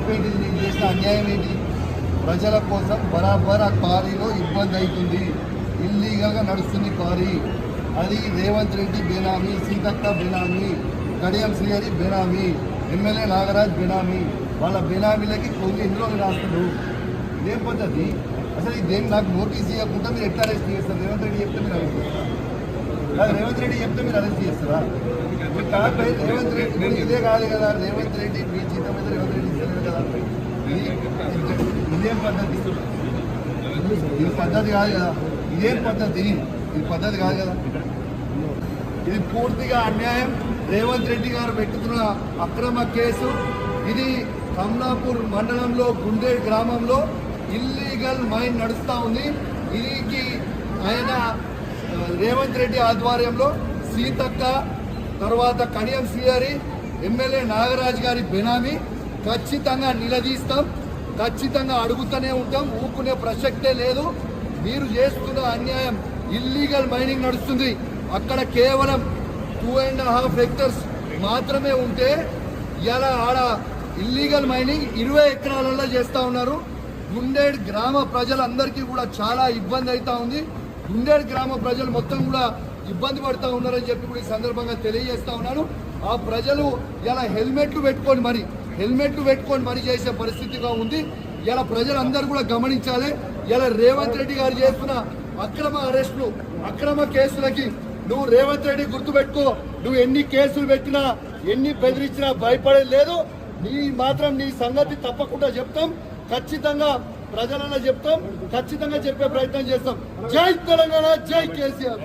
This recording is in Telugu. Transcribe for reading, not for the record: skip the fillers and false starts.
తప్పేంటి, నీకు చేసిన అన్యాయం ఏంటి? ప్రజల కోసం బరాబర్ ఆ క్వారీలో ఇబ్బంది అవుతుంది, ఇల్లీగల్గా నడుస్తుంది క్వారీ. అది రేవంత్ రెడ్డి బేనామీ, సీతక్క బేనామీ, కడియం శ్రీహరి బేనామీ, ఎమ్మెల్యే నాగరాజ్ బేనామీ. వాళ్ళ బేనామీలకి కొన్ని ఎన్ని రోజులు రాస్తున్నారు. ఇదేం పద్ధతి? అసలు ఇదేం నాకు నోటీస్ ఇవ్వకుండా మీరు ఎట్లా అరెస్ట్ చేస్తారు? రేవంత్ రెడ్డి చెప్తే మీరు అరెస్ట్ చేస్తారా? రేవంత్ రెడ్డి చెప్తే మీరు అరెస్ట్ చేస్తారా? రేవంత్ రెడ్డి ఇదే కాదు కదా, రేవంత్ రెడ్డి మీ జీతం మీద రేవంత్ రెడ్డి ఇస్తలేదు కదా. ఇదేం పద్ధతి? ఇది పద్ధతి కాదు కదా. ఇదేం పద్ధతి? ఇది పద్ధతి కాదు కదా. ఇది పూర్తిగా అన్యాయం. రేవంత్ రెడ్డి గారు పెట్టుకున్న అక్రమ కేసు ఇది. కమలాపూర్ మండలంలో గుండేడ్ గ్రామంలో ఇల్లీగల్ మైన్ నడుస్తూ ఉంది. ఇది ఆయన రేవంత్ రెడ్డి ఆధ్వర్యంలో సీతక్క, తర్వాత కడియం శ్రీహరి, ఎమ్మెల్యే నాగరాజ్ గారి బెనామీ. ఖచ్చితంగా నిలదీస్తాం, ఖచ్చితంగా అడుగుతూనే ఉంటాం, ఊపుకునే ప్రసక్తే లేదు. మీరు చేస్తున్న అన్యాయం. ఇల్లీగల్ మైనింగ్ నడుస్తుంది అక్కడ. కేవలం 2.5 హెక్టర్స్ మాత్రమే ఉంటే ఇలా ఆడ ఇల్లీగల్ మైనింగ్ 20 ఎకరాలలో చేస్తూ ఉన్నారు. గుండేడ్ గ్రామ ప్రజలందరికీ కూడా చాలా ఇబ్బంది అవుతా ఉంది. గుండేడ్ గ్రామ ప్రజలు మొత్తం కూడా ఇబ్బంది పడుతూ ఉన్నారని చెప్పి కూడా ఈ సందర్భంగా తెలియజేస్తా ఉన్నాను. ఆ ప్రజలు ఇలా హెల్మెట్లు పెట్టుకొని మరి చేసే పరిస్థితిగా ఉంది. ఇలా ప్రజలందరూ కూడా గమనించాలి. ఇలా రేవంత్ రెడ్డి గారు చేస్తున్న అక్రమ అరెస్టులు, అక్రమ కేసులకి నువ్వు రేవంత్ రెడ్డి గుర్తుపెట్టుకో. నువ్వు ఎన్ని కేసులు పెట్టినా, ఎన్ని బెదిరించినా భయపడేది లేదు. నీ సంగతి తప్పకుండా చెప్తాం, ఖచ్చితంగా ప్రజలలో చెప్తాం, ఖచ్చితంగా చెప్పే ప్రయత్నం చేస్తాం. జై తెలంగాణ, జై కేసీఆర్.